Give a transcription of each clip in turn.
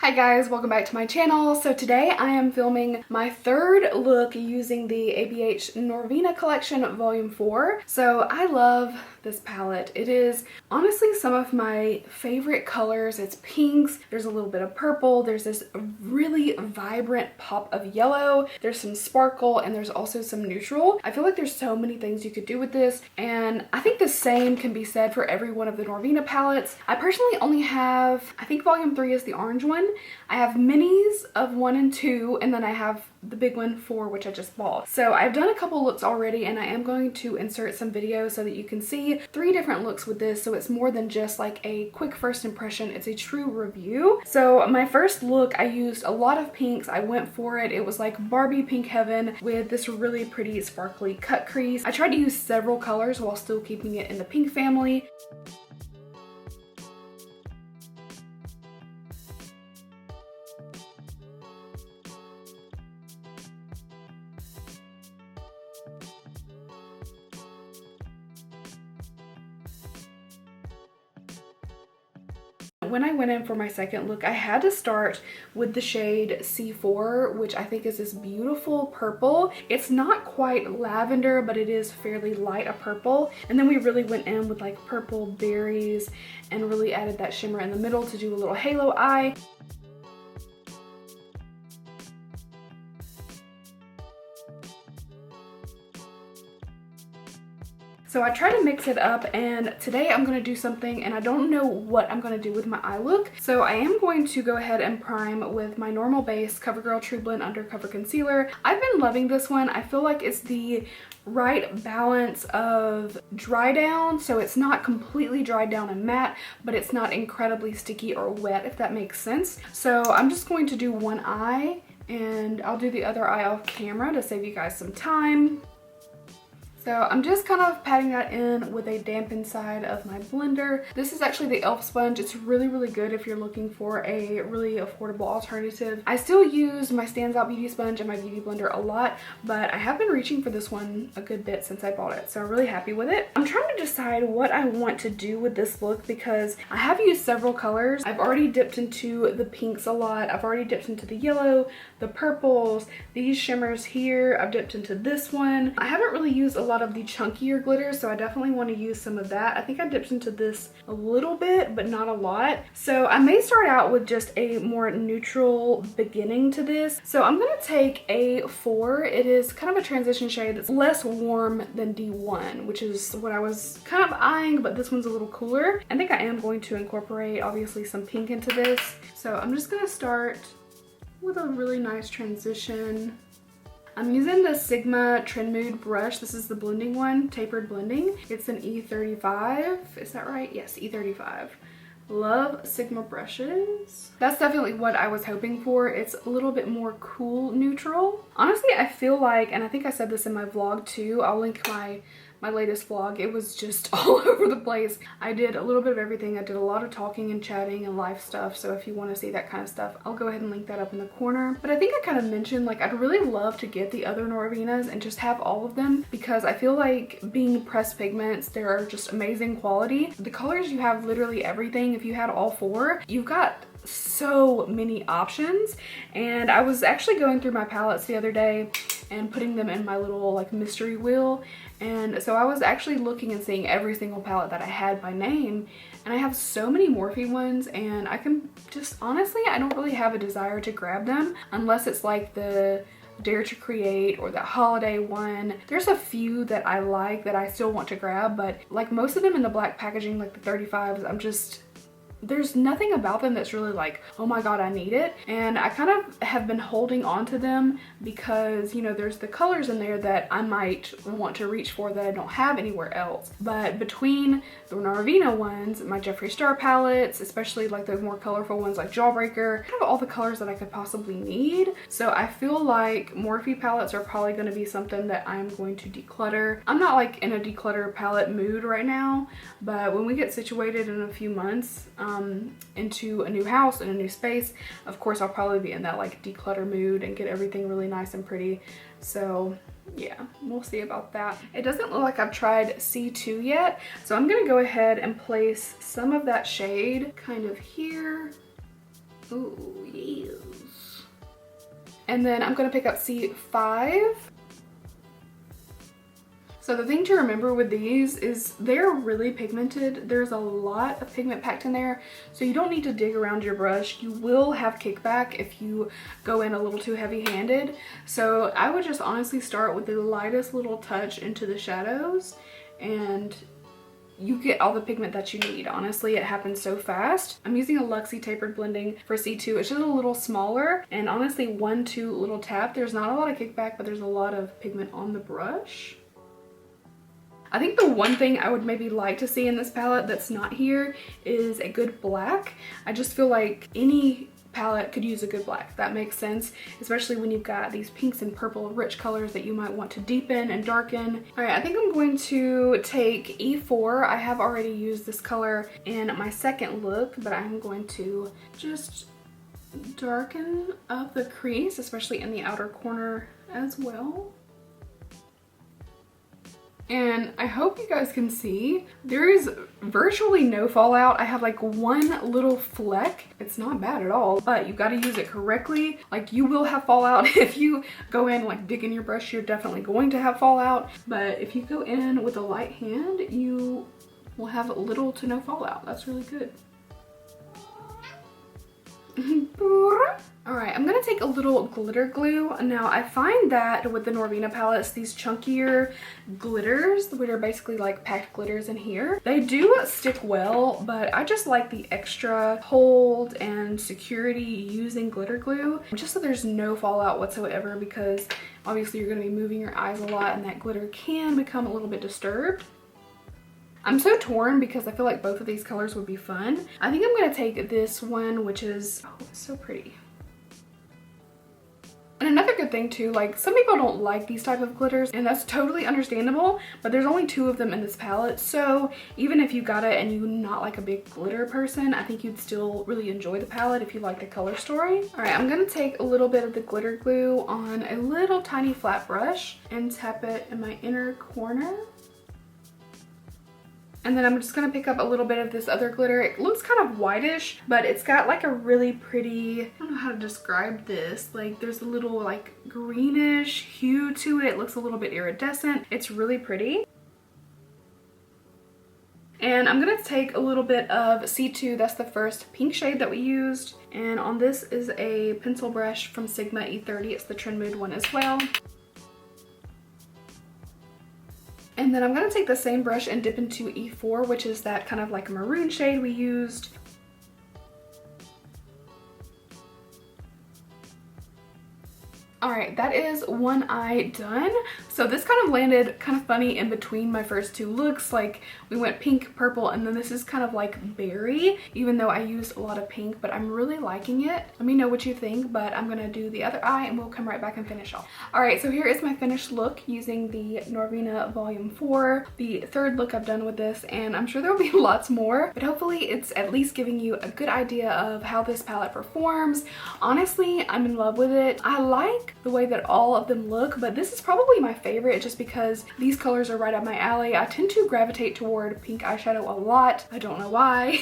Hi guys, welcome back to my channel. So today I am filming my third look using the ABH Norvina collection volume 4. So I love this palette. It is honestly some of my favorite colors. It's pinks, there's a little bit of purple, there's this really vibrant pop of yellow, there's some sparkle, and there's also some neutral. I feel like there's so many things you could do with this, and I think the same can be said for every one of the Norvina palettes. I personally only have, I think volume 3 is the orange one. I have minis of 1 and 2, and then I have the big one 4, which I just bought. So I've done a couple looks already, and I am going to insert some videos so that you can see 3 different looks with this, so it's more than just like a quick first impression, it's a true review. So my first look, I used a lot of pinks. I went for it. It was like Barbie pink heaven with this really pretty sparkly cut crease. I tried to use several colors while still keeping it in the pink family. When I went in for my second look, I had to start with the shade C4, which I think is this beautiful purple. It's not quite lavender, but it is fairly light a purple. And then we really went in with like purple berries and really added that shimmer in the middle to do a little halo eye. So I try to mix it up, and today I'm going to do something, and I don't know what I'm going to do with my eye look. So I am going to go ahead and prime with my normal base CoverGirl True Blend Undercover Concealer. I've been loving this one. I feel like it's the right balance of dry down, so it's not completely dried down and matte, but it's not incredibly sticky or wet, if that makes sense. So I'm just going to do one eye, and I'll do the other eye off camera to save you guys some time. So I'm just kind of patting that in with a dampened side of my blender. This is actually the e.l.f. sponge. It's really, really good if you're looking for a really affordable alternative. I still use my Stands Out Beauty Sponge and my Beauty Blender a lot, but I have been reaching for this one a good bit since I bought it, so I'm really happy with it. I'm trying to decide what I want to do with this look because I have used several colors. I've already dipped into the pinks a lot. I've already dipped into the yellow, the purples, these shimmers here. I've dipped into this one. I haven't really used a lot of the chunkier glitters, so I definitely want to use some of that. I think I dipped into this a little bit, but not a lot. So I may start out with just a more neutral beginning to this. So I'm going to take a 4. It is kind of a transition shade that's less warm than D1, which is what I was kind of eyeing, but this one's a little cooler. I think I am going to incorporate obviously some pink into this. So I'm just going to start with a really nice transition. I'm using the Sigma Trend Mood brush. This is the blending one, tapered blending. It's an E35, is that right? Yes, E35. Love Sigma brushes. That's definitely what I was hoping for. It's a little bit more cool neutral. Honestly, I feel like, and I think I said this in my vlog too, I'll link my latest vlog. It was just all over the place. I did a little bit of everything. I did a lot of talking and chatting and live stuff, so if you want to see that kind of stuff, I'll go ahead and link that up in the corner. But I think I kind of mentioned, like, I'd really love to get the other Norvinas and just have all of them, because I feel like being pressed pigments, they're just amazing quality. The colors, you have literally everything. If you had all 4, you've got so many options. And I was actually going through my palettes the other day and putting them in my little like mystery wheel, and so I was actually looking and seeing every single palette that I had by name, and I have so many Morphe ones, and I can just honestly, I don't really have a desire to grab them unless it's like the Dare to Create or that holiday one. There's a few that I like that I still want to grab, but like most of them in the black packaging, like the 35s, I'm just, there's nothing about them that's really like, oh my god, I need it. And I kind of have been holding on to them because, you know, there's the colors in there that I might want to reach for that I don't have anywhere else. But between the Norvina ones, my Jeffree Star palettes, especially like the more colorful ones like Jawbreaker, kind of all the colors that I could possibly need. So I feel like Morphe palettes are probably going to be something that I'm going to declutter. I'm not like in a declutter palette mood right now, but when we get situated in a few months, into a new house and a new space, of course I'll probably be in that like declutter mood and get everything really nice and pretty. So yeah, we'll see about that. It doesn't look like I've tried C2 yet, so I'm gonna go ahead and place some of that shade kind of here Ooh, yes. And then I'm gonna pick up C5. So the thing to remember with these is they're really pigmented. There's a lot of pigment packed in there, so you don't need to dig around your brush. You will have kickback if you go in a little too heavy-handed. So I would just honestly start with the lightest little touch into the shadows, and you get all the pigment that you need. Honestly, it happens so fast. I'm using a Luxie tapered blending for C2. It's just a little smaller, and honestly, 1-2 little tap. There's not a lot of kickback, but there's a lot of pigment on the brush. I think the one thing I would maybe like to see in this palette that's not here is a good black. I just feel like any palette could use a good black, if that makes sense, especially when you've got these pinks and purple rich colors that you might want to deepen and darken. All right, I think I'm going to take E4. I have already used this color in my second look, but I'm going to just darken up the crease, especially in the outer corner as well. And I hope you guys can see, there is virtually no fallout. I have like one little fleck. It's not bad at all, but you got to use it correctly. Like, you will have fallout. If you go in like digging your brush, you're definitely going to have fallout. But if you go in with a light hand, you will have little to no fallout. That's really good. All right, I'm gonna take a little glitter glue. Now, I find that with the Norvina palettes, these chunkier glitters, which are basically like packed glitters in here, they do stick well, but I just like the extra hold and security using glitter glue, just so there's no fallout whatsoever, because obviously you're gonna be moving your eyes a lot and that glitter can become a little bit disturbed. I'm so torn because I feel like both of these colors would be fun. I think I'm gonna take this one, which is, oh, it's so pretty. And another good thing too, like, some people don't like these type of glitters, and that's totally understandable, but there's only 2 of them in this palette, so even if you got it and you're not like a big glitter person, I think you'd still really enjoy the palette if you like the color story. All right, I'm gonna take a little bit of the glitter glue on a little tiny flat brush and tap it in my inner corner. And then I'm just gonna pick up a little bit of this other glitter. It looks kind of whitish, but it's got like a really pretty, I don't know how to describe this. Like, there's a little like greenish hue to it. It looks a little bit iridescent. It's really pretty. And I'm gonna take a little bit of C2, that's the first pink shade that we used. And on this is a pencil brush from Sigma E30. It's the Trend Mood one as well. And then I'm gonna take the same brush and dip into E4, which is that kind of like maroon shade we used. All right, that is one eye done. So this kind of landed kind of funny in between my first 2 looks. Like, we went pink, purple, and then this is kind of like berry, even though I used a lot of pink, but I'm really liking it. Let me know what you think, but I'm gonna do the other eye and we'll come right back and finish off. All right, so here is my finished look using the Norvina Volume 4, the 3rd look I've done with this, and I'm sure there'll be lots more, but hopefully it's at least giving you a good idea of how this palette performs. Honestly, I'm in love with it. I like the way that all of them look, but this is probably my favorite just because these colors are right up my alley. I tend to gravitate toward pink eyeshadow a lot. I don't know why.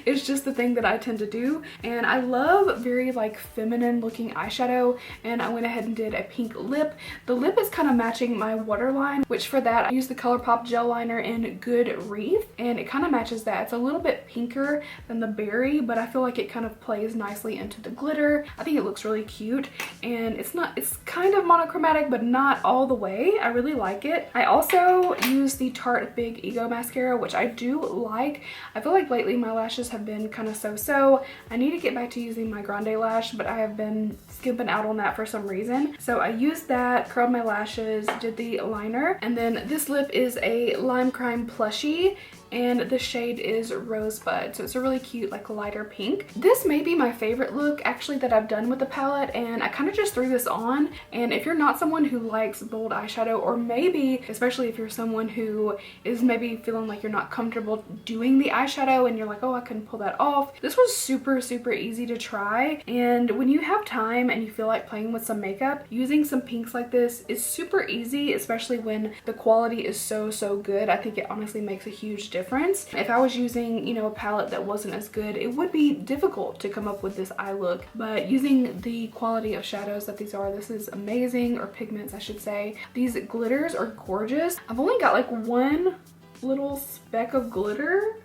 It's just the thing that I tend to do, and I love very like feminine looking eyeshadow, and I went ahead and did a pink lip. The lip is kind of matching my waterline, which for that I used the ColourPop gel liner in Good Reef, and it kind of matches that. It's a little bit pinker than the berry, but I feel like it kind of plays nicely into the glitter. I think it looks really cute, and it's kind of monochromatic, but not all the way. I really like it. I also use the Tarte Big Ego mascara, which I do like. I feel like lately my lashes have been kind of so-so. I need to get back to using my Grande lash, but I have been skimping out on that for some reason. So I used that, curled my lashes, did the liner, and then this lip is a Lime Crime plushie, and the shade is Rosebud, so it's a really cute like lighter pink. This may be my favorite look actually that I've done with the palette, and I kind of just threw this on. And if you're not someone who likes bold eyeshadow, or maybe especially if you're someone who is maybe feeling like you're not comfortable doing the eyeshadow and you're like, oh, I couldn't pull that off, this was super easy to try. And when you have time and you feel like playing with some makeup, using some pinks like this is super easy, especially when the quality is so good. I think it honestly makes a huge difference difference. If I was using, you know, a palette that wasn't as good, it would be difficult to come up with this eye look. But using the quality of shadows that these are, this is amazing, or pigments I should say. These glitters are gorgeous. I've only got like one little speck of glitter.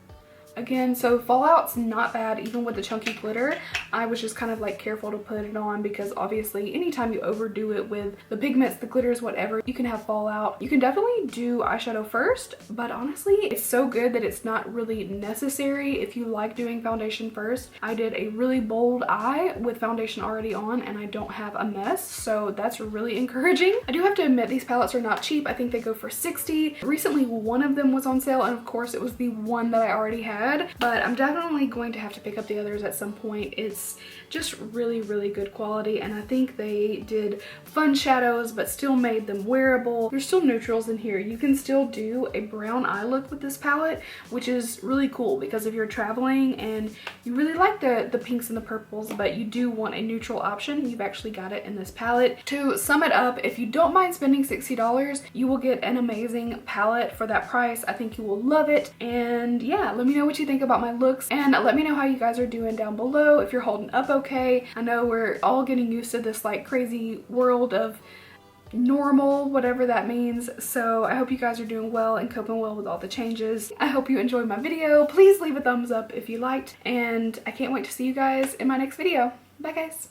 Again, so fallout's not bad even with the chunky glitter. I was just kind of like careful to put it on because obviously anytime you overdo it with the pigments, the glitters, whatever, you can have fallout. You can definitely do eyeshadow first, but honestly, it's so good that it's not really necessary if you like doing foundation first. I did a really bold eye with foundation already on and I don't have a mess, so that's really encouraging. I do have to admit these palettes are not cheap. I think they go for $60. Recently, one of them was on sale and of course it was the one that I already had. But I'm definitely going to have to pick up the others at some point. It's just really, really good quality, and I think they did fun shadows but still made them wearable. There's still neutrals in here. You can still do a brown eye look with this palette, which is really cool because if you're traveling and you really like the pinks and the purples, but you do want a neutral option, you've actually got it in this palette. To sum it up, if you don't mind spending $60, you will get an amazing palette for that price. I think you will love it, and yeah, let me know what you think about my looks, and let me know how you guys are doing down below, if you're holding up okay. I know we're all getting used to this like crazy world of normal, whatever that means, so I hope you guys are doing well and coping well with all the changes. I hope you enjoyed my video. Please leave a thumbs up if you liked, and I can't wait to see you guys in my next video. Bye guys.